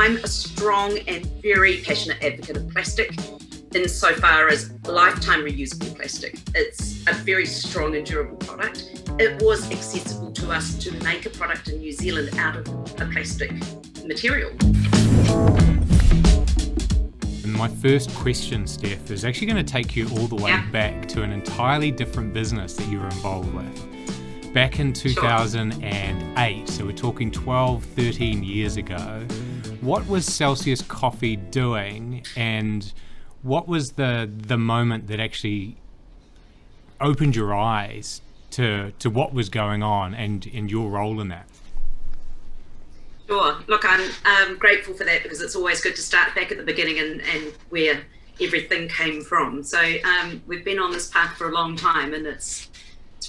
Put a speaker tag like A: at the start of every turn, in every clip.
A: I'm a strong and very passionate advocate of plastic insofar as lifetime reusable plastic. It's a very strong and durable product. It was accessible to us to make a product in New Zealand out of a plastic material.
B: And my first question, Steph, is actually going to take you all the way back to an entirely different business that you were involved with. Back in 2008, so we're talking 12, 13 years ago, what was Celsius Coffee doing, and what was the moment that actually opened your eyes to what was going on and your role in that?
A: Sure. Look, I'm grateful for that, because it's always good to start back at the beginning and where everything came from. So we've been on this path for a long time, and it's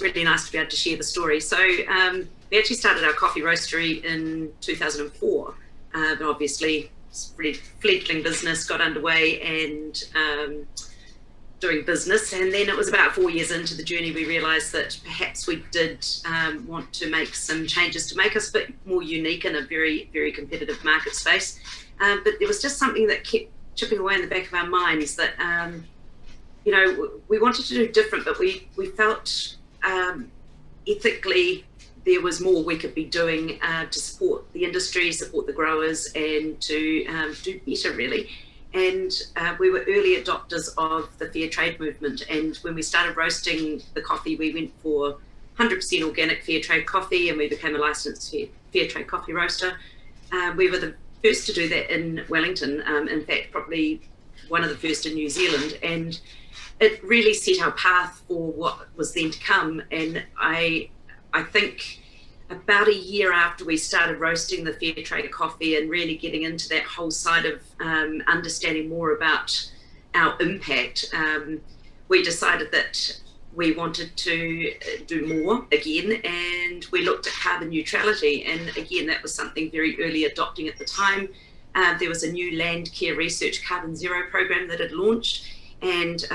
A: really nice to be able to share the story. So we actually started our coffee roastery in 2004, but obviously it's a really fledgling business, got underway and doing business. And then it was about 4 years into the journey, we realised that perhaps we did want to make some changes to make us a bit more unique in a very, very competitive market space. But there was just something that kept chipping away in the back of our minds that, we wanted to do different, but we felt ethically there was more we could be doing to support the industry, support the growers, and to do better, really. And we were early adopters of the fair trade movement. And when we started roasting the coffee, we went for 100% organic fair trade coffee, and we became a licensed fair trade coffee roaster. We were the first to do that in Wellington, in fact, probably one of the first in New Zealand. And it really set our path for what was then to come. And I think about a year after we started roasting the fair trade coffee and really getting into that whole side of understanding more about our impact, we decided that we wanted to do more again, and we looked at carbon neutrality. And again, that was something very early adopting at the time. There was a new land care research carbon zero program that had launched, and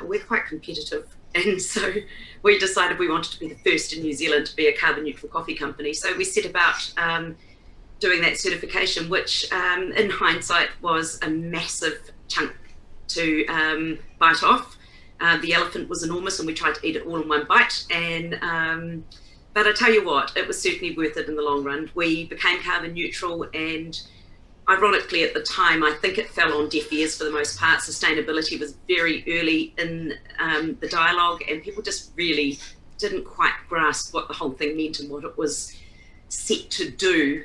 A: we're quite competitive. And so we decided we wanted to be the first in New Zealand to be a carbon neutral coffee company. So we set about doing that certification, which in hindsight was a massive chunk to bite off. The elephant was enormous, and we tried to eat it all in one bite. But I tell you what, it was certainly worth it in the long run. We became carbon neutral, and ironically at the time, I think it fell on deaf ears for the most part. Sustainability was very early in the dialogue, and people just really didn't quite grasp what the whole thing meant and what it was set to do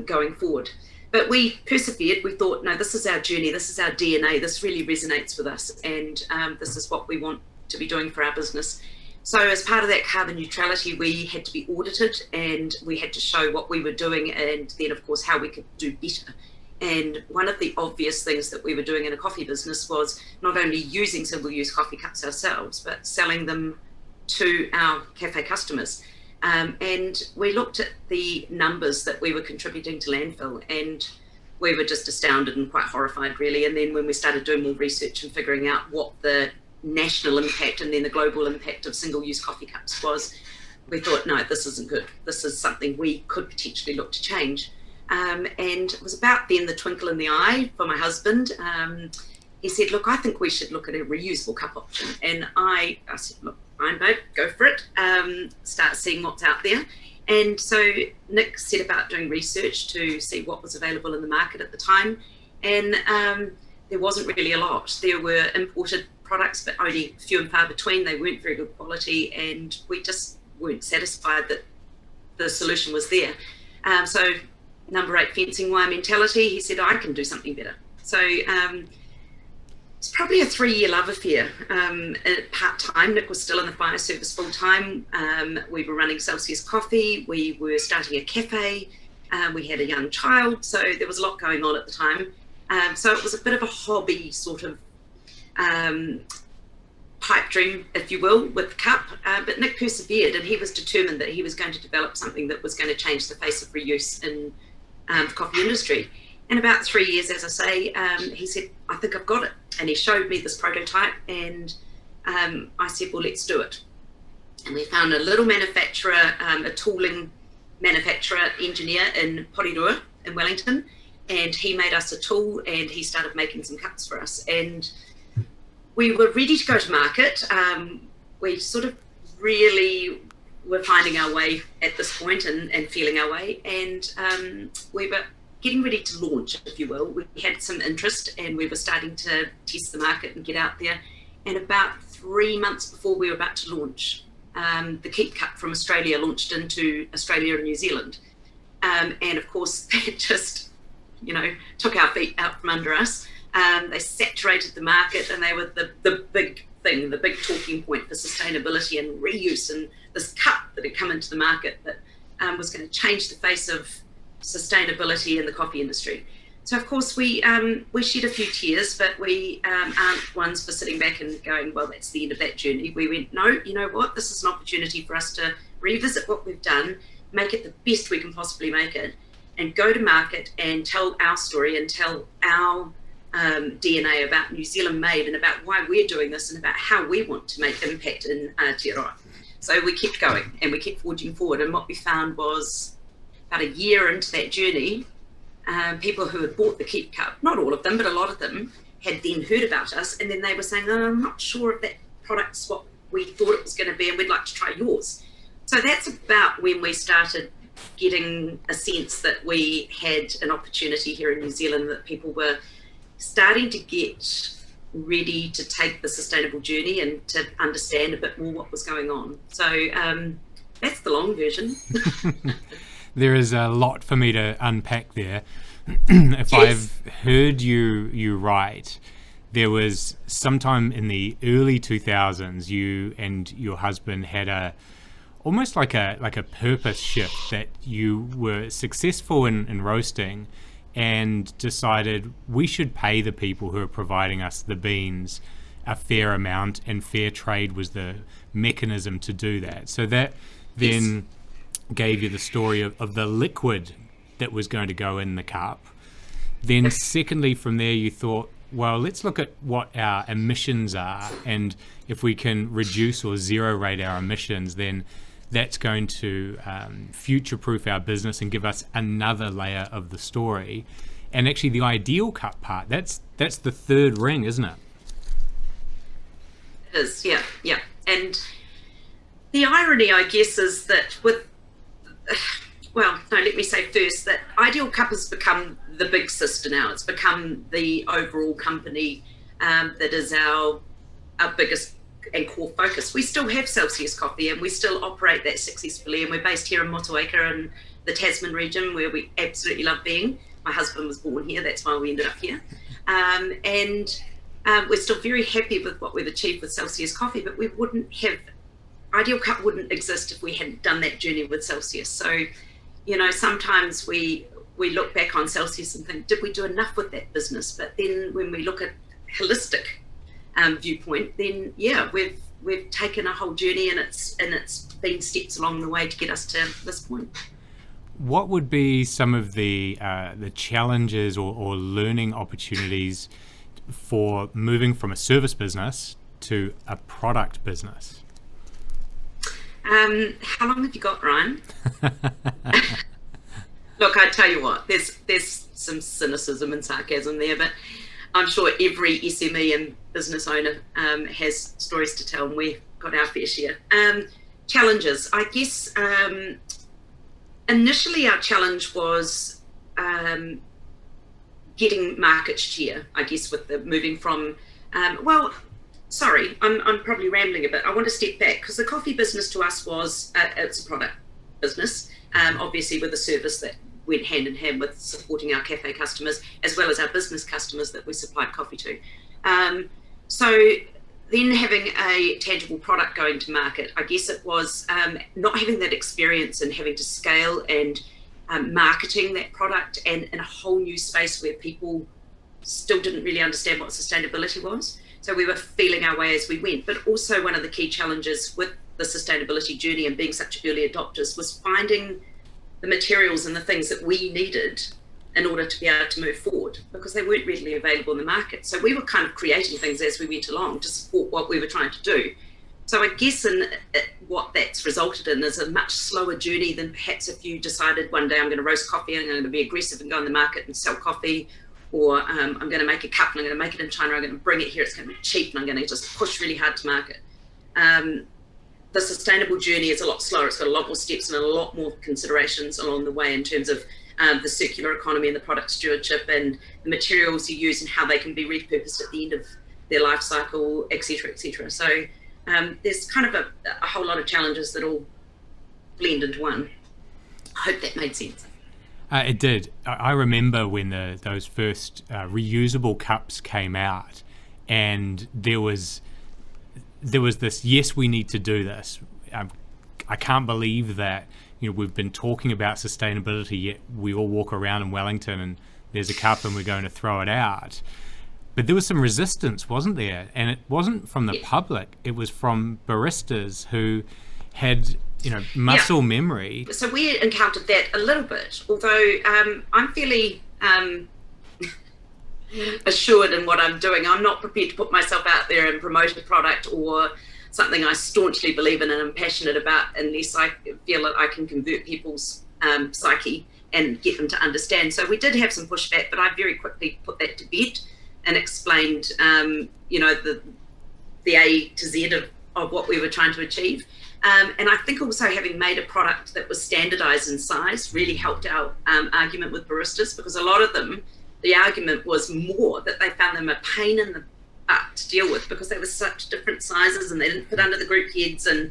A: going forward. But we persevered. We thought, no, this is our journey, this is our DNA, this really resonates with us, and this is what we want to be doing for our business. So as part of that carbon neutrality, we had to be audited, and we had to show what we were doing, and then of course how we could do better. And one of the obvious things that we were doing in a coffee business was not only using single-use coffee cups ourselves, but selling them to our cafe customers. And we looked at the numbers that we were contributing to landfill, and we were just astounded and quite horrified, really. And then when we started doing more research and figuring out what the national impact and then the global impact of single-use coffee cups was, we thought, no, this isn't good. This is something we could potentially look to change. And it was about then the twinkle in the eye for my husband. He said, look, I think we should look at a reusable cup option. And I said, look, fine, babe, go for it. Start seeing what's out there. And so Nick set about doing research to see what was available in the market at the time. And there wasn't really a lot. There were imported products, but only few and far between. They weren't very good quality, and we just weren't satisfied that the solution was there. So number 8 fencing wire mentality, he said, I can do something better. So it's probably a 3-year love affair. Part-time, Nick was still in the fire service full-time. We were running Celsius Coffee. We were starting a cafe. We had a young child. So there was a lot going on at the time. So it was a bit of a hobby sort of pipe dream, if you will, with the cup. But Nick persevered, and he was determined that he was going to develop something that was going to change the face of reuse in the coffee industry. And about 3 years, as I say, he said, I think I've got it. And he showed me this prototype, and I said, well, let's do it. And we found a little manufacturer, a tooling manufacturer engineer in Porirua in Wellington, and he made us a tool, and he started making some cups for us. And we were ready to go to market. We sort of really were finding our way at this point and feeling our way. And we were getting ready to launch, if you will. We had some interest, and we were starting to test the market and get out there. And about 3 months before we were about to launch, the KIWI from Australia launched into Australia and New Zealand. And of course, that just, took our feet out from under us. They saturated the market, and they were the big thing, the big talking point for sustainability and reuse, and this cup that had come into the market that was going to change the face of sustainability in the coffee industry. So of course we shed a few tears, but we aren't ones for sitting back and going, well, that's the end of that journey. We went, no, you know what, this is an opportunity for us to revisit what we've done, make it the best we can possibly make it, and go to market and tell our story and tell our DNA about New Zealand made, and about why we're doing this, and about how we want to make impact in Aotearoa. So we kept going, and we kept forging forward, and what we found was about a year into that journey, people who had bought the KIWI, not all of them, but a lot of them, had then heard about us, and then they were saying, oh, I'm not sure if that product's what we thought it was going to be, and we'd like to try yours. So that's about when we started getting a sense that we had an opportunity here in New Zealand, that people were starting to get ready to take the sustainable journey and to understand a bit more what was going on. So that's the long version.
B: There is a lot for me to unpack there. If yes. I've heard you right, there was sometime in the early 2000s, you and your husband had almost like a purpose shift, that you were successful in roasting and decided we should pay the people who are providing us the beans a fair amount, and fair trade was the mechanism to do that. So that then gave you the story of the liquid that was going to go in the cup. Then secondly, from there you thought, well, let's look at what our emissions are, and if we can reduce or zero rate our emissions, then that's going to future-proof our business and give us another layer of the story. And actually the IdealCUP part, that's the third ring, isn't it?
A: It is, yeah. And the irony, I guess, is that let me say first that IdealCUP has become the big sister now. It's become the overall company that is our biggest and core focus. We still have Celsius Coffee, and we still operate that successfully, and we're based here in Motueka in the Tasman region, where we absolutely love being. My husband was born here, that's why we ended up here. And we're still very happy with what we've achieved with Celsius Coffee, but we wouldn't have, IdealCUP wouldn't exist if we hadn't done that journey with Celsius. So, sometimes we look back on Celsius and think, did we do enough with that business? But then when we look at holistic viewpoint, then we've taken a whole journey, and it's been steps along the way to get us to this point.
B: What would be some of the challenges or learning opportunities for moving from a service business to a product business?
A: How long have you got, Ryan? Look, I tell you what, there's some cynicism and sarcasm there, but I'm sure every SME and business owner has stories to tell, and we've got our fair share. Challenges, I guess. Initially, our challenge was getting market share, I guess, with the moving from, I'm probably rambling a bit. I want to step back, because the coffee business to us was, it's a product business, obviously with a service that went hand in hand with supporting our cafe customers, as well as our business customers that we supplied coffee to. So then having a tangible product going to market, I guess it was not having that experience and having to scale and marketing that product, and in a whole new space where people still didn't really understand what sustainability was. So we were feeling our way as we went. But also one of the key challenges with the sustainability journey and being such early adopters was finding the materials and the things that we needed in order to be able to move forward, because they weren't readily available in the market. So we were kind of creating things as we went along to support what we were trying to do. So I guess what that's resulted in is a much slower journey than perhaps if you decided one day I'm going to roast coffee, I'm going to be aggressive and go in the market and sell coffee, or I'm going to make a cup and I'm going to make it in China, I'm going to bring it here, it's going to be cheap and I'm going to just push really hard to market. The sustainable journey is a lot slower. It's got a lot more steps and a lot more considerations along the way in terms of the circular economy and the product stewardship and the materials you use and how they can be repurposed at the end of their life cycle, et cetera, et cetera. So there's kind of a whole lot of challenges that all blend into one. I hope that made sense.
B: It did. I remember when those first reusable cups came out, and there was this, yes, we need to do this. I can't believe that, we've been talking about sustainability, yet we all walk around in Wellington and there's a cup and we're going to throw it out. But there was some resistance, wasn't there? And it wasn't from the public, it was from baristas who had, muscle memory.
A: So we encountered that a little bit, although I'm fairly assured in what I'm doing. I'm not prepared to put myself out there and promote a product or something I staunchly believe in and am passionate about unless I feel that I can convert people's psyche and get them to understand. So we did have some pushback, but I very quickly put that to bed and explained, the A to Z of what we were trying to achieve. And I think also having made a product that was standardized in size really helped our argument with baristas, because a lot of them, the argument was more that they found them a pain in the butt to deal with because they were such different sizes and they didn't fit under the group heads and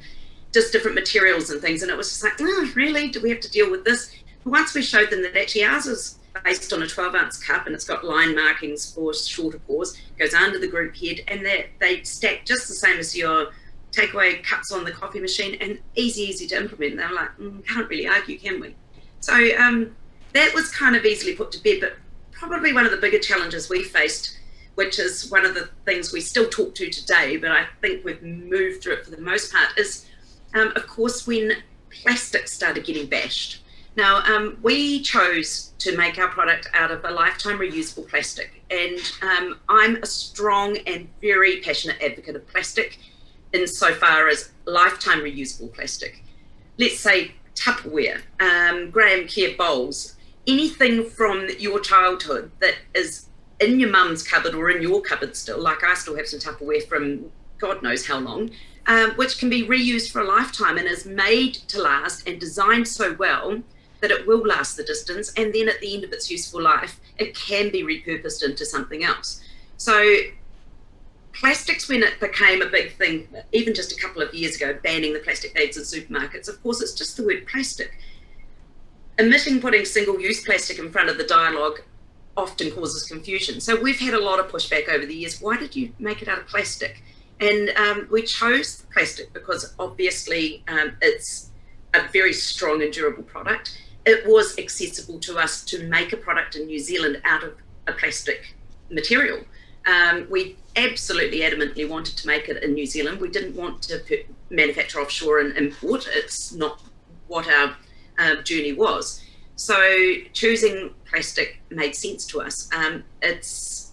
A: just different materials and things. And it was just like, oh, really? Do we have to deal with this? But once we showed them that actually ours is based on a 12-ounce cup and it's got line markings for shorter pours, goes under the group head, and they stack just the same as your takeaway cups on the coffee machine, and easy to implement. And they were like, can't really argue, can we? So that was kind of easily put to bed, but probably one of the bigger challenges we faced, which is one of the things we still talk to today, but I think we've moved through it for the most part, is of course when plastics started getting bashed. Now, we chose to make our product out of a lifetime reusable plastic, and I'm a strong and very passionate advocate of plastic insofar as lifetime reusable plastic. Let's say Tupperware, Graham Care bowls, anything from your childhood that is in your mum's cupboard or in your cupboard still, like I still have some Tupperware from God knows how long, which can be reused for a lifetime and is made to last and designed so well that it will last the distance, and then at the end of its useful life, it can be repurposed into something else. So plastics, when it became a big thing, even just a couple of years ago, banning the plastic bags in supermarkets, of course, it's just the word plastic. Putting single-use plastic in front of the dialogue often causes confusion. So we've had a lot of pushback over the years. Why did you make it out of plastic? And we chose plastic because obviously it's a very strong and durable product. It was accessible to us to make a product in New Zealand out of a plastic material. We absolutely adamantly wanted to make it in New Zealand. We didn't want to manufacture offshore and import. It's not what our journey was. So choosing plastic made sense to us. And let's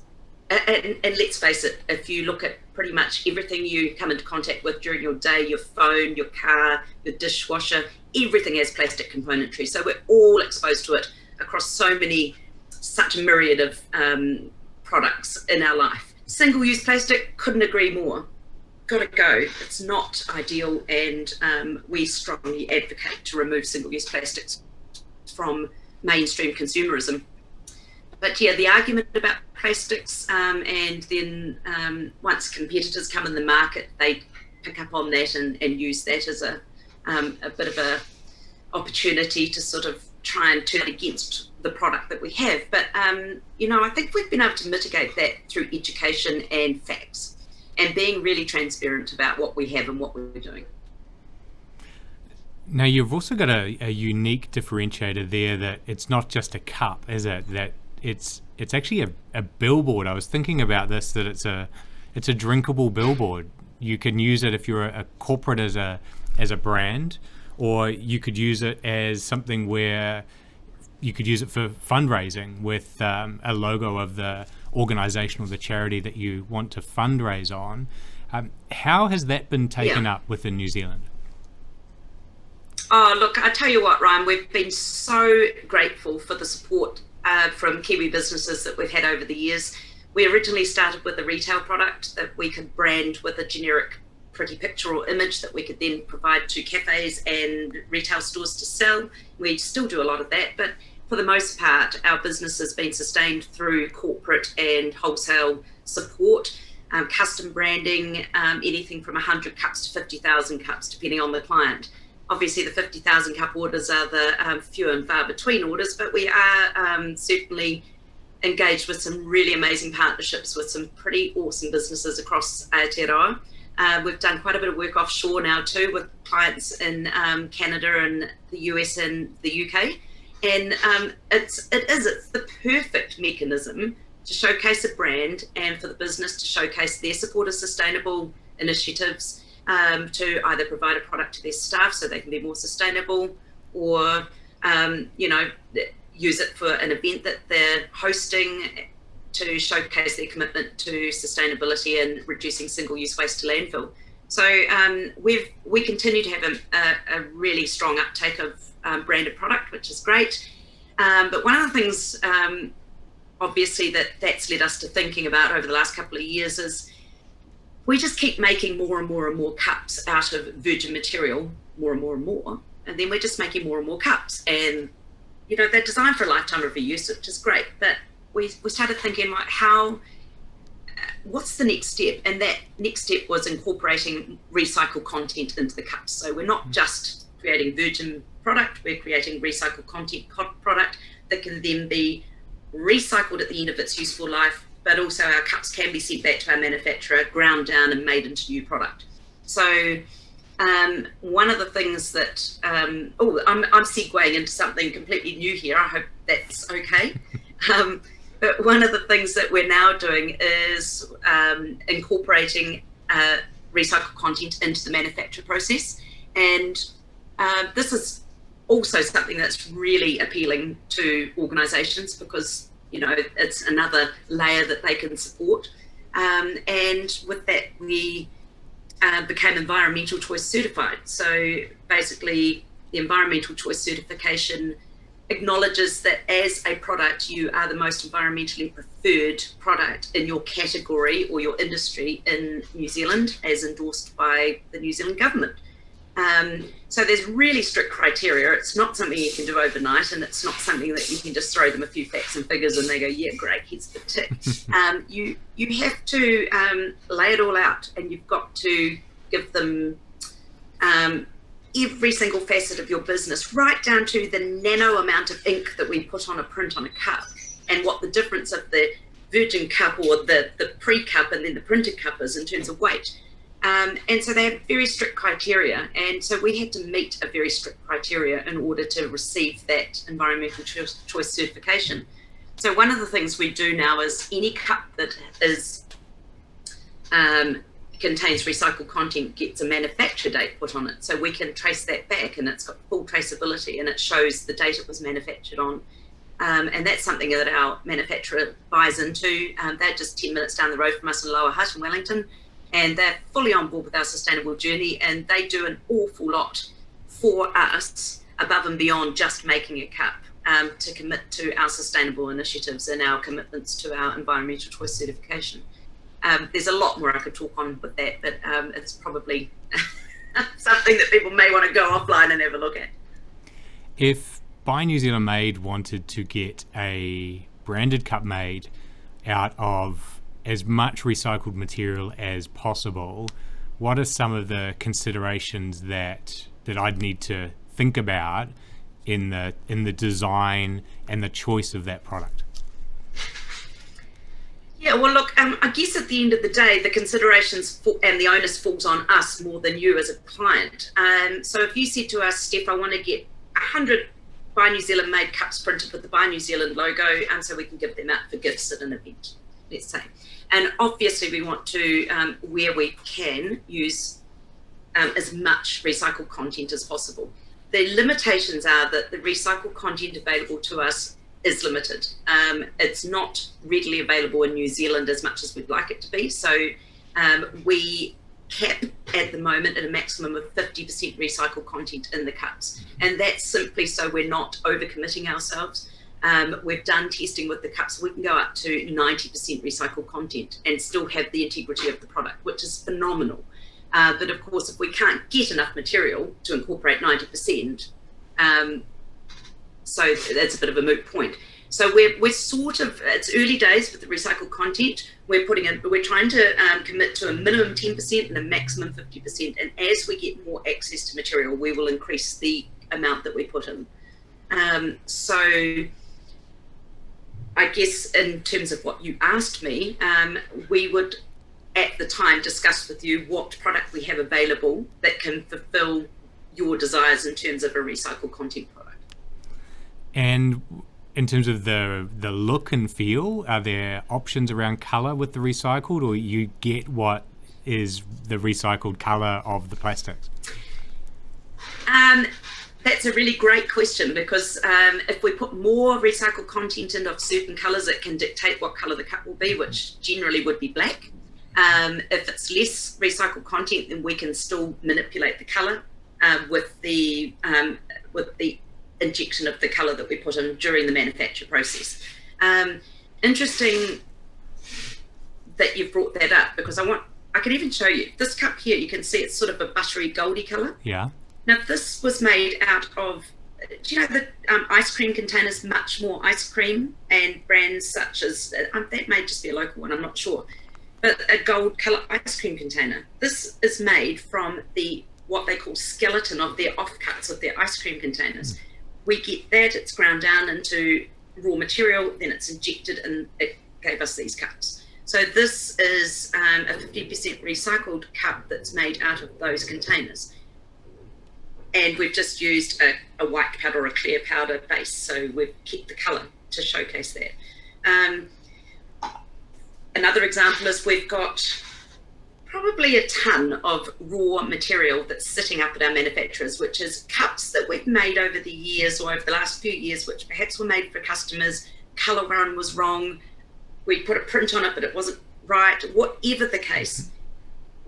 A: face it, if you look at pretty much everything you come into contact with during your day, your phone, your car, your dishwasher, everything has plastic componentry. So we're all exposed to it across such a myriad of products in our life. Single-use plastic, couldn't agree more. Got to go. It's not ideal, and we strongly advocate to remove single-use plastics from mainstream consumerism. But yeah, the argument about plastics, and then once competitors come in the market, they pick up on that and use that as a bit of a opportunity to sort of try and turn it against the product that we have. But I think we've been able to mitigate that through education and facts and being really transparent about what we have and what we're doing.
B: Now, you've also got a unique differentiator there, that it's not just a cup, is it? That it's actually a billboard. I was thinking about this, that it's a drinkable billboard. You can use it if you're a corporate as a brand, or you could use it as something where you could use it for fundraising with a logo of the organisation or the charity that you want to fundraise on. How has that been taken up within New Zealand?
A: Oh, look, I tell you what, Ryan, we've been so grateful for the support from Kiwi businesses that we've had over the years. We originally started with a retail product that we could brand with a generic pretty picture or image that we could then provide to cafes and retail stores to sell. We still do a lot of that, but for the most part, our business has been sustained through corporate and wholesale support, custom branding, anything from 100 cups to 50,000 cups, depending on the client. Obviously, the 50,000 cup orders are the few and far between orders, but we are certainly engaged with some really amazing partnerships with some pretty awesome businesses across Aotearoa. We've done quite a bit of work offshore now too with clients in Canada and the US and the UK. And it's the perfect mechanism to showcase a brand and for the business to showcase their support of sustainable initiatives, to either provide a product to their staff so they can be more sustainable, or use it for an event that they're hosting to showcase their commitment to sustainability and reducing single-use waste to landfill. So we continue to have a really strong uptake of branded product, which is great. But one of the things, obviously, that's led us to thinking about over the last couple of years is we just keep making more and more and more cups out of virgin material, more and more and more, and then we're just making more and more cups. And, they're designed for a lifetime of reuse, which is great. But we started thinking, like, what's the next step? And that next step was incorporating recycled content into the cups. So we're not just creating virgin product, we're creating recycled content product that can then be recycled at the end of its useful life, but also our cups can be sent back to our manufacturer, ground down and made into new product. So one of the things that, I'm segueing into something completely new here, I hope that's okay. But one of the things that we're now doing is incorporating recycled content into the manufacture process. And this is also something that's really appealing to organisations because, it's another layer that they can support. And with that, we became environmental choice certified. So basically, the environmental choice certification acknowledges that as a product, you are the most environmentally preferred product in your category or your industry in New Zealand, as endorsed by the New Zealand government. So there's really strict criteria. It's not something you can do overnight, and it's not something that you can just throw them a few facts and figures and they go, yeah, great, here's the tick. You have to lay it all out, and you've got to give them every single facet of your business, right down to the nano amount of ink that we put on a print on a cup, and what the difference of the virgin cup or the pre-cup and then the printed cup is in terms of weight. And so they have very strict criteria, and so we had to meet a very strict criteria in order to receive that environmental choice certification. So one of the things we do now is any cup that is contains recycled content gets a manufacture date put on it, so we can trace that back, and it's got full traceability, and it shows the date it was manufactured on. And that's something that our manufacturer buys into. They're just 10 minutes down the road from us in Lower Hutt in Wellington, and they're fully on board with our sustainable journey, and they do an awful lot for us above and beyond just making a cup, to commit to our sustainable initiatives and our commitments to our environmental choice certification. There's a lot more I could talk on with that, but it's probably something that people may want to go offline and have a look at.
B: If Buy New Zealand Made wanted to get a branded cup made out of as much recycled material as possible, what are some of the considerations that I'd need to think about in the design and the choice of that product?
A: Yeah, well, look, I guess at the end of the day, the considerations and the onus falls on us more than you as a client. So if you said to us, Steph, I want to get 100 Buy New Zealand Made cups printed with the Buy New Zealand logo, and so we can give them out for gifts at an event, let's say. And obviously we want to, where we can, use as much recycled content as possible. The limitations are that the recycled content available to us is limited. It's not readily available in New Zealand as much as we'd like it to be. So we cap at the moment at a maximum of 50% recycled content in the cups. And that's simply so we're not overcommitting ourselves. We've done testing with the cups. We can go up to 90% recycled content and still have the integrity of the product, which is phenomenal. But of course, if we can't get enough material to incorporate 90%, so that's a bit of a moot point. So we're sort of, it's early days with the recycled content. We're trying to commit to a minimum 10% and a maximum 50%. And as we get more access to material, we will increase the amount that we put in. So I guess in terms of what you asked me, we would at the time discuss with you what product we have available that can fulfill your desires in terms of a recycled content product.
B: And in terms of the look and feel, are there options around colour with the recycled, or you get what is the recycled colour of the plastics?
A: That's a really great question, because if we put more recycled content in of certain colours, it can dictate what colour the cup will be, which generally would be black. If it's less recycled content, then we can still manipulate the colour with the injection of the colour that we put in during the manufacture process. Interesting that you've brought that up, because I can even show you this cup here. You can see it's sort of a buttery goldy colour.
B: Yeah.
A: Now this was made out of, do you know the ice cream containers, Much More Ice Cream, and brands such as, that may just be a local one, I'm not sure, but a gold colour ice cream container. This is made from what they call skeleton of their offcuts of their ice cream containers. We get that, it's ground down into raw material, then it's injected, and it gave us these cups. So this is a 50% recycled cup that's made out of those containers. And we've just used a white powder or a clear powder base, so we've kept the colour to showcase that. Another example is we've got probably a ton of raw material that's sitting up at our manufacturers, which is cups that we've made over the years or over the last few years, which perhaps were made for customers, colour run was wrong, we put a print on it but it wasn't right, whatever the case.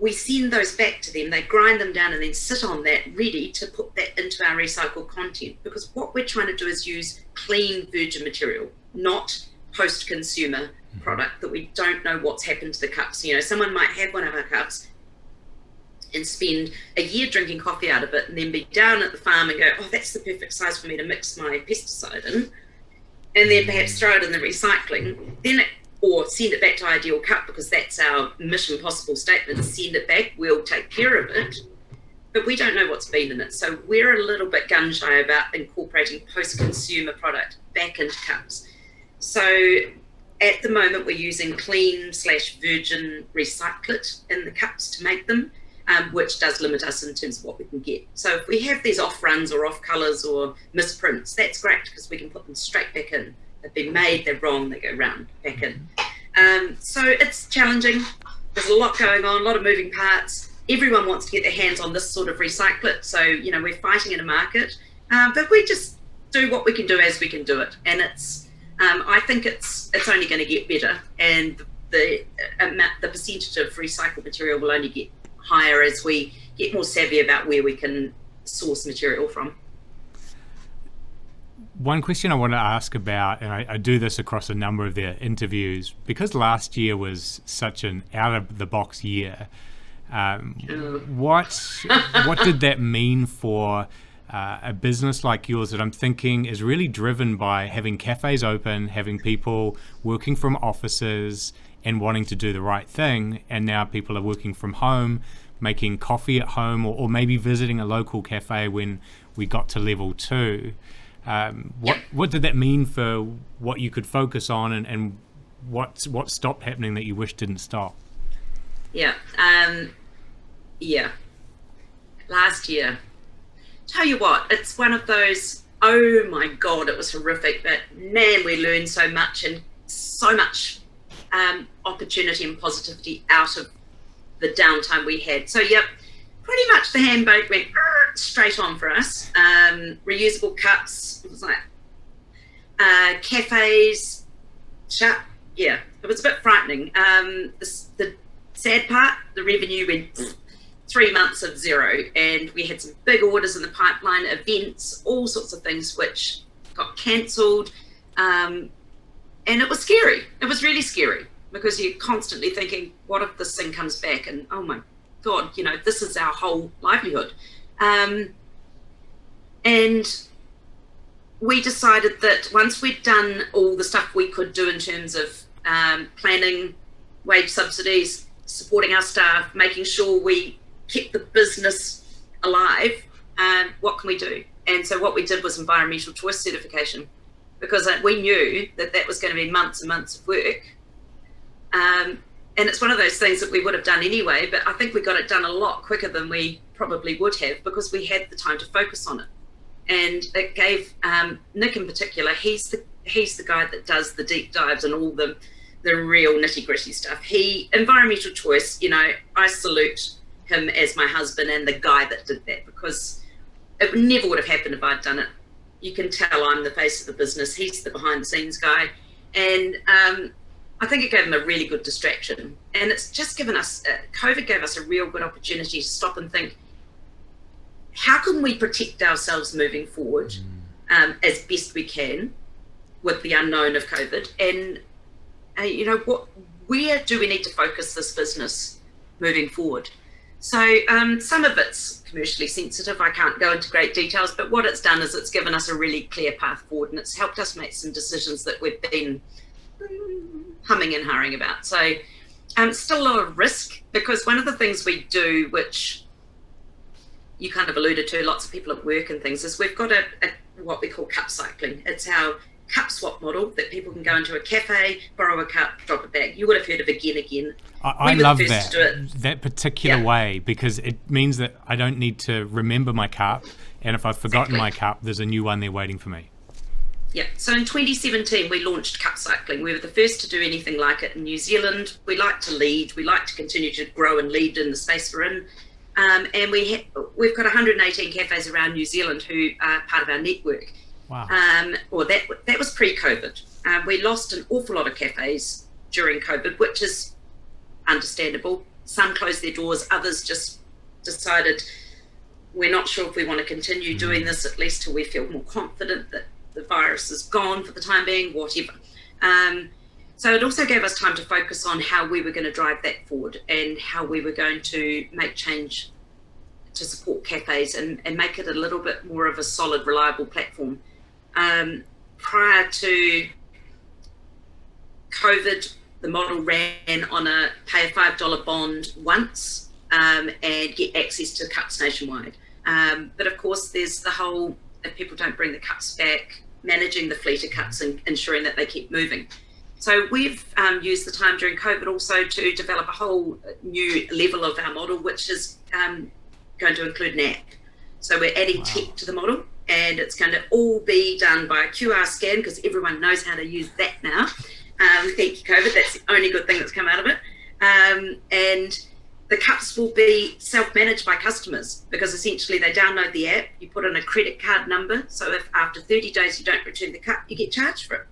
A: We send those back to them, they grind them down and then sit on that ready to put that into our recycled content, because what we're trying to do is use clean virgin material, not post-consumer product that we don't know what's happened to the cups. You know, someone might have one of our cups and spend a year drinking coffee out of it and then be down at the farm and go, oh, that's the perfect size for me to mix my pesticide in, and then perhaps throw it in the recycling, or send it back to IdealCUP, because that's our mission possible statement, send it back, we'll take care of it, but we don't know what's been in it. So we're a little bit gun shy about incorporating post-consumer product back into cups. So at the moment we're using clean/virgin recyclate in the cups to make them, which does limit us in terms of what we can get. So if we have these off runs or off colours or misprints, that's great, because we can put them straight back in. They've been made, they're wrong, they go round, back in. So it's challenging. There's a lot going on, a lot of moving parts. Everyone wants to get their hands on this sort of recyclate. So, you know, we're fighting in a market, but we just do what we can do as we can do it. And I think it's only going to get better. And the percentage of recycled material will only get higher as we get more savvy about where we can source material from.
B: One question I want to ask about, and I do this across a number of their interviews, because last year was such an out-of-the-box year, what did that mean for a business like yours that I'm thinking is really driven by having cafes open, having people working from offices and wanting to do the right thing, and now people are working from home, making coffee at home, or maybe visiting a local cafe when we got to level 2. What did that mean for what you could focus on, and what stopped happening that you wish didn't stop?
A: Last year, tell you what, it's one of those, oh my God, it was horrific, but man, we learned so much, and so much opportunity and positivity out of the downtime we had. So pretty much the handboat went straight on for us. Reusable cups, it was like cafes shut. Yeah, it was a bit frightening. The sad part, the revenue went 3 months of zero, and we had some big orders in the pipeline, events, all sorts of things which got cancelled, and it was scary. It was really scary because you're constantly thinking, what if this thing comes back, and oh my God, this is our whole livelihood. And we decided that once we'd done all the stuff we could do in terms of planning, wage subsidies, supporting our staff, making sure we kept the business alive, what can we do? And so what we did was environmental choice certification, because we knew that that was going to be months and months of work. And it's one of those things that we would have done anyway, but I think we got it done a lot quicker than we probably would have because we had the time to focus on it. And it gave Nick in particular, he's the guy that does the deep dives and all the real nitty gritty stuff. Environmental choice, I salute him as my husband and the guy that did that, because it never would have happened if I'd done it. You can tell I'm the face of the business. He's the behind the scenes guy. And I think it gave him a really good distraction. And it's just given us, COVID gave us a real good opportunity to stop and think, how can we protect ourselves moving forward as best we can with the unknown of COVID? And, where do we need to focus this business moving forward? So some of it's commercially sensitive. I can't go into great details, but what it's done is it's given us a really clear path forward, and it's helped us make some decisions that we've been humming and hawing about. So still a lot of risk, because one of the things we do, which you kind of alluded to, lots of people at work and things, is we've got a what we call cup cycling. It's our cup swap model that people can go into a cafe, borrow a cup, drop it back. You would have heard of Again.
B: I love that particular way, because it means that I don't need to remember my cup, and if I've forgotten my cup, there's a new one there waiting for me.
A: Yeah, so in 2017 we launched cup cycling. We were the first to do anything like it in New Zealand. We like to lead, we like to continue to grow and lead in the space we're in. And we've got 118 cafes around New Zealand who are part of our network.
B: Wow.
A: That was pre-COVID. We lost an awful lot of cafes during COVID, which is understandable. Some closed their doors, others just decided we're not sure if we want to continue doing this, at least till we feel more confident that the virus is gone for the time being, whatever. So it also gave us time to focus on how we were going to drive that forward and how we were going to make change to support cafes and make it a little bit more of a solid, reliable platform. Prior to COVID, the model ran on a pay a $5 bond once and get access to cups nationwide. But of course, there's the whole, if people don't bring the cups back, managing the fleet of cups and ensuring that they keep moving. So we've used the time during COVID also to develop a whole new level of our model, which is going to include an app. So we're adding tech to the model, and it's going to all be done by a QR scan, because everyone knows how to use that now. Thank you, COVID. That's the only good thing that's come out of it. And the cups will be self-managed by customers, because essentially they download the app, you put in a credit card number, so if after 30 days you don't return the cup, you get charged for it.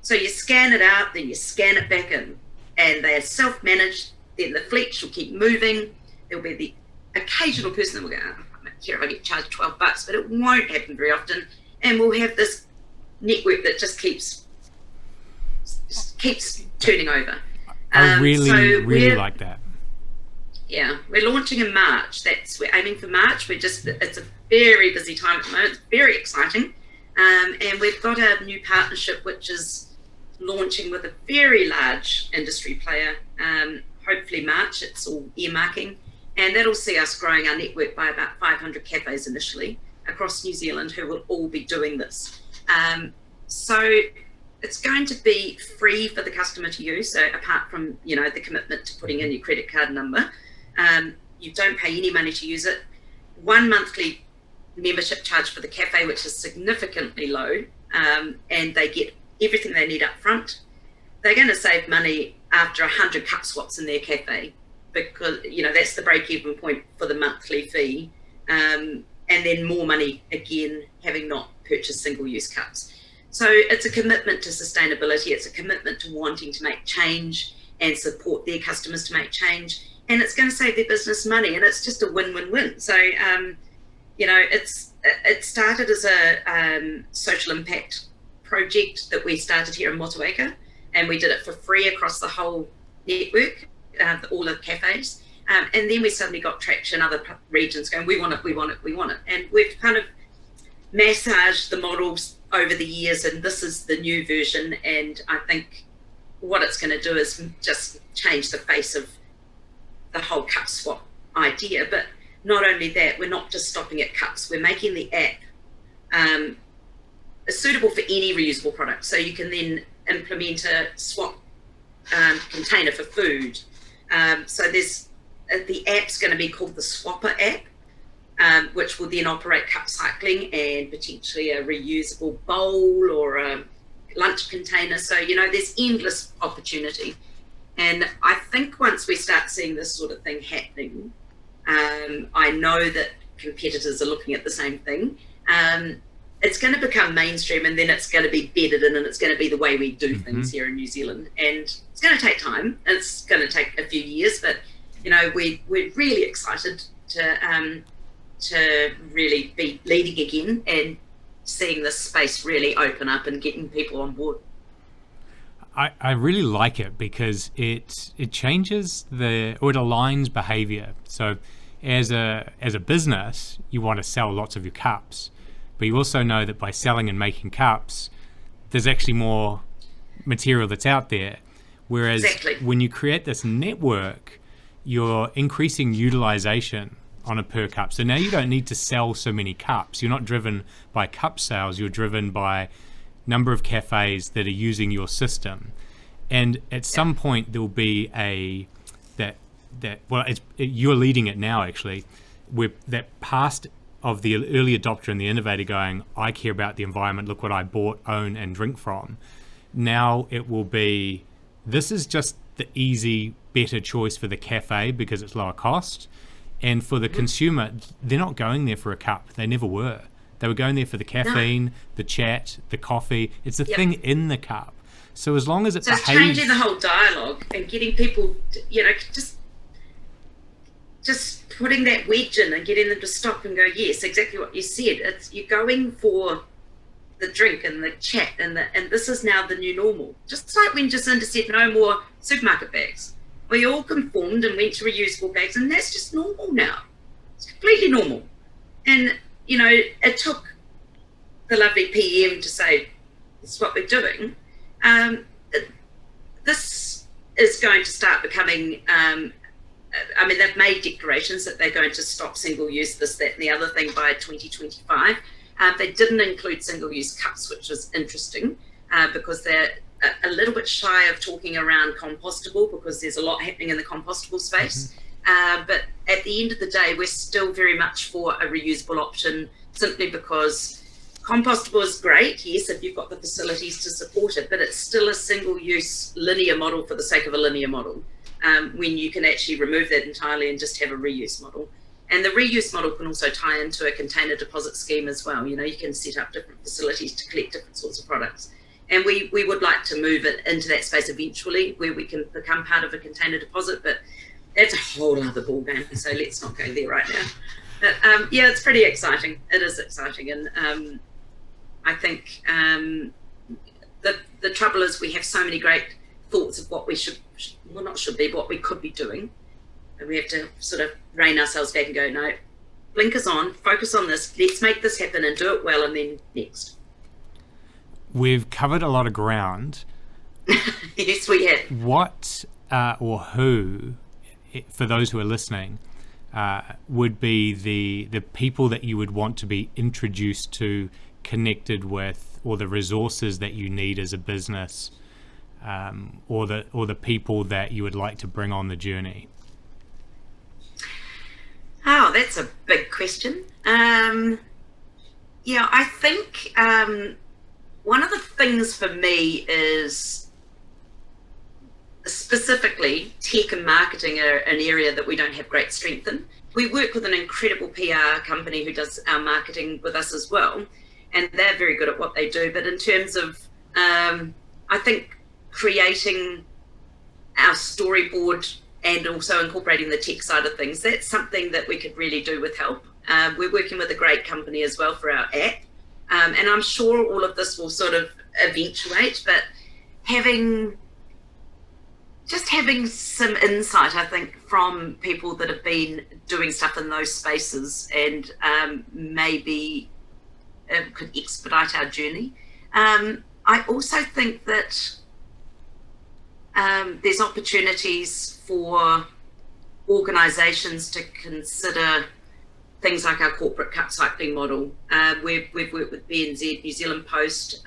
A: So you scan it out, then you scan it back in, and they are self-managed. Then the fleet will keep moving. There'll be the occasional person that will go, I'm not sure if I get charged $12, but it won't happen very often. And we'll have this network that just keeps turning over.
B: I really like that.
A: Yeah, we're launching in March. We're aiming for March. It's a very busy time at the moment. It's very exciting. And we've got a new partnership which is launching with a very large industry player, hopefully March. It's all earmarking, and that'll see us growing our network by about 500 cafes initially across New Zealand, who will all be doing this. So it's going to be free for the customer to use. So apart from the commitment to putting in your credit card number, you don't pay any money to use it. 1 monthly membership charge for the cafe, which is significantly low, and they get everything they need up front. They're going to save money after 100 cup swaps in their cafe, because that's the break-even point for the monthly fee, and then more money again having not purchased single-use cups. So it's a commitment to sustainability, it's a commitment to wanting to make change, and support their customers to make change. And it's going to save their business money, and it's just a win-win-win. So, it started as a social impact project that we started here in Motueka, and we did it for free across the whole network, all the cafes. And then we suddenly got traction, other regions going, we want it, we want it, we want it. And we've kind of massaged the models over the years, and this is the new version. And I think what it's going to do is just change the face of the whole cup swap idea. But not only that, we're not just stopping at cups, we're making the app suitable for any reusable product. So you can then implement a swap container for food. So there's the app's going to be called the Swapper app, which will then operate cup cycling and potentially a reusable bowl or a lunch container. So, there's endless opportunity. And I think once we start seeing this sort of thing happening, I know that competitors are looking at the same thing. It's going to become mainstream, and then it's going to be bedded in, and it's going to be the way we do things here in New Zealand. And it's going to take time. It's going to take a few years, but we're really excited to really be leading again and seeing this space really open up and getting people on board.
B: I really like it because it changes or it aligns behavior. So as a business, you want to sell lots of your cups, but you also know that by selling and making cups, there's actually more material that's out there. Whereas when you create this network, you're increasing utilization on a per cup. So now you don't need to sell so many cups. You're not driven by cup sales. You're driven by number of cafes that are using your system. And at some point there'll be you're leading it now actually, with that past of the early adopter and the innovator going, I care about the environment, look what I bought, own and drink from. Now it will be, this is just the easy, better choice for the cafe because it's lower cost. And for the consumer, they're not going there for a cup. They never were. They were going there for the caffeine, the chat, the coffee. It's the thing in the cup. So as long as it behaves...
A: it's changing the whole dialogue and getting people, just putting that wedge in and getting them to stop and go, yes, exactly what you said. It's you're going for the drink and the chat and this is now the new normal. Just like when Jacinda said no more supermarket bags. We all conformed and went to reusable bags, and that's just normal now. It's completely normal. And, it took the lovely PM to say, this is what we're doing. This is going to start becoming, they've made declarations that they're going to stop single-use, this, that, and the other thing by 2025. They didn't include single-use cups, which was interesting, because they're a little bit shy of talking around compostable because there's a lot happening in the compostable space. But at the end of the day, we're still very much for a reusable option, simply because compostable is great, yes, if you've got the facilities to support it, but it's still a single-use linear model for the sake of a linear model, when you can actually remove that entirely and just have a reuse model. And the reuse model can also tie into a container deposit scheme as well. You can set up different facilities to collect different sorts of products. And we would like to move it into that space eventually where we can become part of a container deposit, but that's a whole other ballgame, so let's not go there right now. But it's pretty exciting. It is exciting. And I think the trouble is we have so many great thoughts of what we what we could be doing. And we have to sort of rein ourselves back and go, no, blinkers on, focus on this, let's make this happen and do it well, and then next.
B: We've covered a lot of ground.
A: Yes, we have.
B: What or who, for those who are listening, would be the people that you would want to be introduced to, connected with, or the resources that you need as a business, or the people that you would like to bring on the journey?
A: Oh, that's a big question. I think one of the things for me is specifically tech and marketing are an area that we don't have great strength in. We work with an incredible PR company who does our marketing with us as well, and they're very good at what they do. But in terms of, I think, creating our storyboard and also incorporating the tech side of things, that's something that we could really do with help. We're working with a great company as well for our app. And I'm sure all of this will sort of eventuate, but having some insight, I think, from people that have been doing stuff in those spaces and maybe could expedite our journey. I also think that there's opportunities for organisations to consider things like our corporate cup cycling model. We've worked with BNZ, New Zealand Post.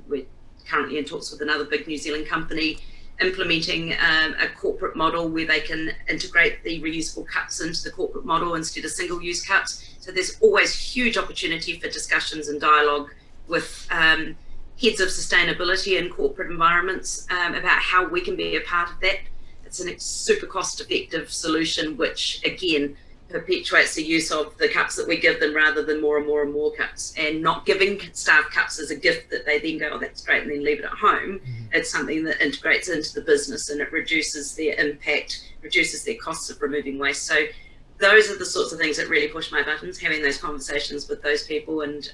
A: We're currently in talks with another big New Zealand company implementing a corporate model where they can integrate the reusable cups into the corporate model instead of single-use cups. So there's always huge opportunity for discussions and dialogue with heads of sustainability in corporate environments about how we can be a part of that. It's a super cost-effective solution, which again perpetuates the use of the cups that we give them rather than more and more and more cups, and not giving staff cups as a gift that they then go, oh, that's great, and then leave it at home. It's something that integrates into the business and it reduces their impact, reduces their costs of removing waste. So those are the sorts of things that really push my buttons, having those conversations with those people and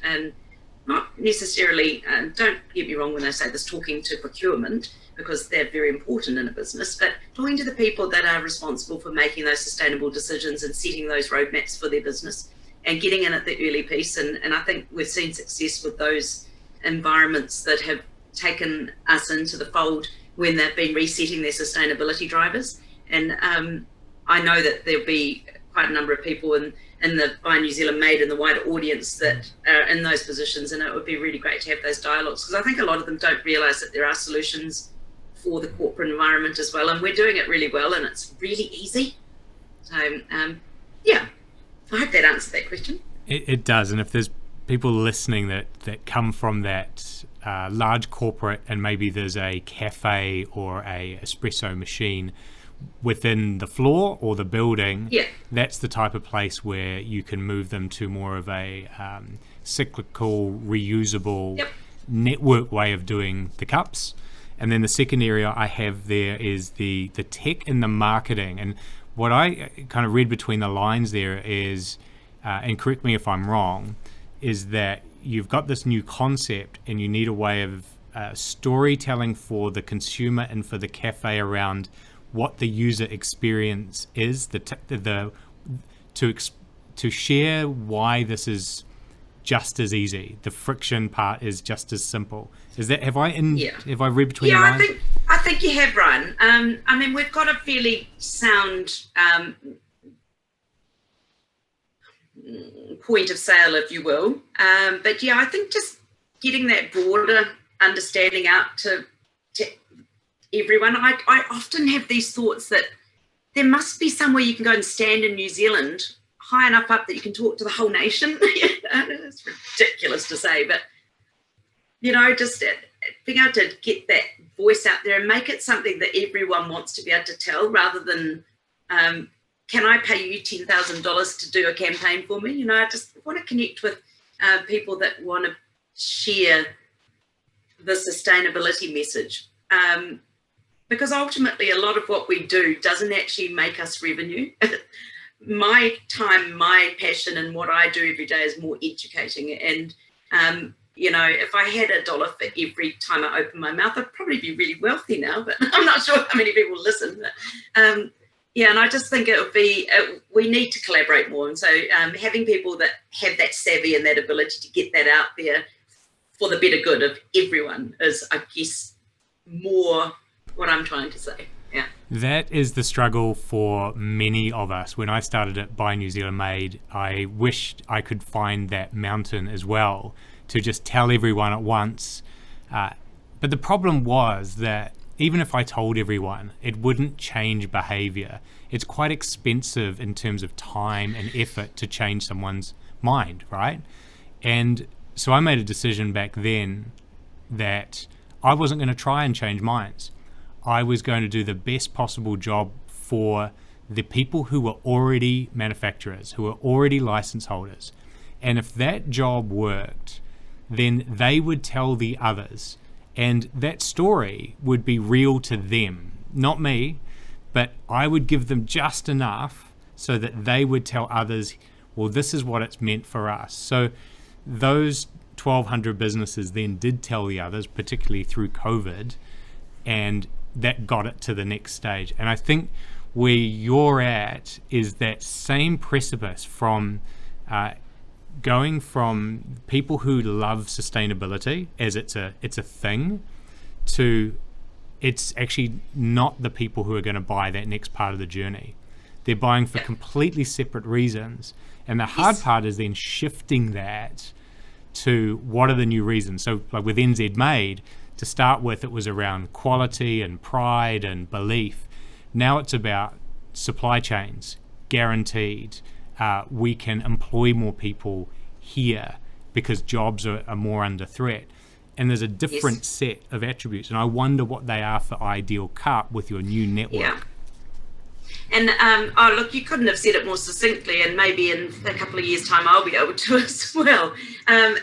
A: not necessarily, don't get me wrong when I say this, talking to procurement, because they're very important in a business, but talking to the people that are responsible for making those sustainable decisions and setting those roadmaps for their business and getting in at the early piece. And I think we've seen success with those environments that have taken us into the fold when they've been resetting their sustainability drivers. And I know that there'll be quite a number of people in the Buy New Zealand Made and the wider audience that are in those positions, and it would be really great to have those dialogues, because I think a lot of them don't realise that there are solutions for the corporate environment as well, and we're doing it really well, and it's really easy. So yeah, I hope that answered that question.
B: It does. And if there's people listening that come from that large corporate, and maybe there's a cafe or a espresso machine within the floor or the building, that's the type of place where you can move them to more of a cyclical, reusable network way of doing the cups. And then the second area I have there is the tech and the marketing. And what I kind of read between the lines there is, and correct me if I'm wrong, is that you've got this new concept and you need a way of storytelling for the consumer and for the cafe around what the user experience is, to share why this is just as easy. The friction part is just as simple. Is that, have I read between the lines?
A: I think you have, Ryan. I mean, we've got a fairly sound point of sale, if you will. But yeah, I think just getting that broader understanding out to everyone. I often have these thoughts that there must be somewhere you can go and stand in New Zealand high enough up that you can talk to the whole nation. It's ridiculous to say, but just being able to get that voice out there and make it something that everyone wants to be able to tell, rather than can I pay you $10,000 to do a campaign for me? I just want to connect with people that want to share the sustainability message, because ultimately a lot of what we do doesn't actually make us revenue. My time, my passion, and what I do every day is more educating. And, if I had $1 for every time I open my mouth, I'd probably be really wealthy now, but I'm not sure how many people listen. But, and I just think it would be, we need to collaborate more. And so having people that have that savvy and that ability to get that out there for the better good of everyone is, I guess, more what I'm trying to say. Yeah.
B: That is the struggle for many of us. When I started at Buy New Zealand Made, I wished I could find that mountain as well to just tell everyone at once. But the problem was that even if I told everyone, it wouldn't change behavior. It's quite expensive in terms of time and effort to change someone's mind, right? And so I made a decision back then that I wasn't going to try and change minds. I was going to do the best possible job for the people who were already manufacturers, who were already license holders. And if that job worked, then they would tell the others. And that story would be real to them, not me. but I would give them just enough so that they would tell others, well, this is what it's meant for us. So those 1,200 businesses then did tell the others, particularly through COVID, and that got it to the next stage. And I think where you're at is that same precipice from going from people who love sustainability as it's a thing to it's actually not the people who are going to buy that next part of the journey. They're buying for completely separate reasons. And the hard part is then shifting that to what are the new reasons. So like with NZ Made, to start with, it was around quality and pride and belief. Now it's about supply chains, guaranteed. We can employ more people here because jobs are more under threat. And there's a different set of attributes. And I wonder what they are for IdealCUP with your new network.
A: Yeah. And look, you couldn't have said it more succinctly, and maybe in a couple of years' time I'll be able to as well. And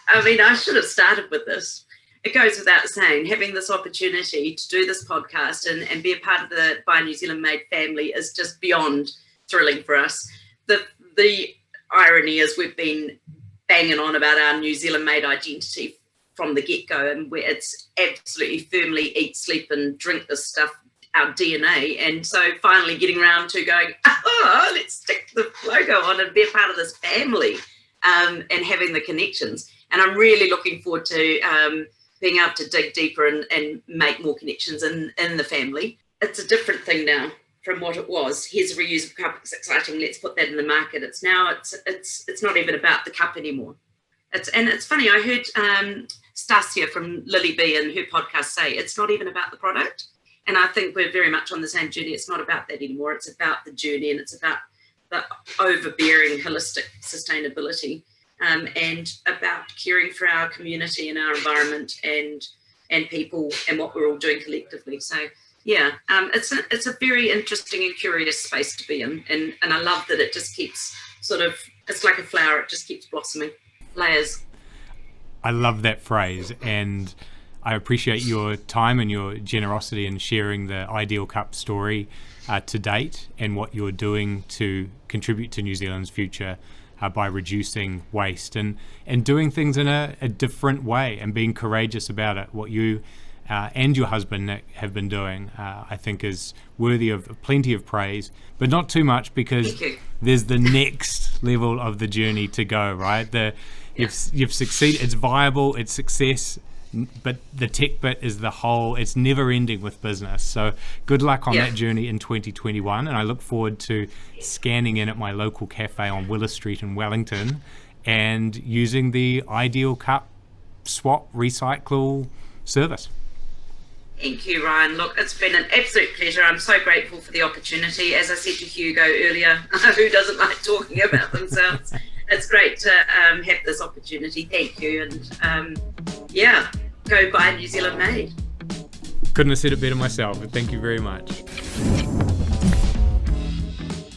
A: I mean, I should have started with this. It goes without saying, having this opportunity to do this podcast and be a part of the Buy New Zealand Made family is just beyond thrilling for us. The irony is we've been banging on about our New Zealand Made identity from the get-go, and where it's absolutely firmly eat, sleep and drink this stuff, our DNA. And so finally getting around to going, let's stick the logo on and be a part of this family, and having the connections. And I'm really looking forward to being able to dig deeper and make more connections in the family. It's a different thing now from what it was. Here's a reusable cup, it's exciting, let's put that in the market. It's not even about the cup anymore. It's funny, I heard Stasia from Lily B in her podcast say it's not even about the product. And I think we're very much on the same journey. It's not about that anymore. It's about the journey, and it's about the overbearing holistic sustainability, and about caring for our community and our environment and people and what we're all doing collectively. So yeah, it's a very interesting and curious space to be in. And I love that it just keeps it's like a flower, it just keeps blossoming, layers.
B: I love that phrase, and I appreciate your time and your generosity in sharing the IdealCUP story to date and what you're doing to contribute to New Zealand's future by reducing waste and doing things in a different way and being courageous about it. What you and your husband Nick have been doing, I think, is worthy of plenty of praise, but not too much, because there's the next level of the journey to go, right? You've succeeded, it's viable, it's success, but the tech bit is the whole, it's never ending with business. So good luck on that journey in 2021. And I look forward to scanning in at my local cafe on Willis Street in Wellington and using the IdealCUP swap recycle service.
A: Thank you, Ryan. Look, it's been an absolute pleasure. I'm so grateful for the opportunity. As I said to Hugo earlier, who doesn't like talking about themselves? It's great to have this opportunity. Thank you. And go buy New Zealand Made.
B: Couldn't have said it better myself, but thank you very much.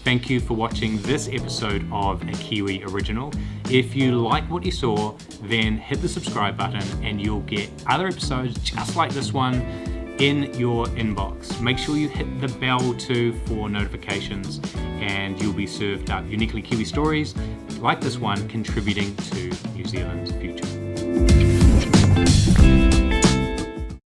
B: Thank you for watching this episode of a Kiwi Original. If you like what you saw, then hit the subscribe button and you'll get other episodes just like this one in your inbox. Make sure you hit the bell too for notifications, and you'll be served up uniquely Kiwi stories like this one contributing to New Zealand's future.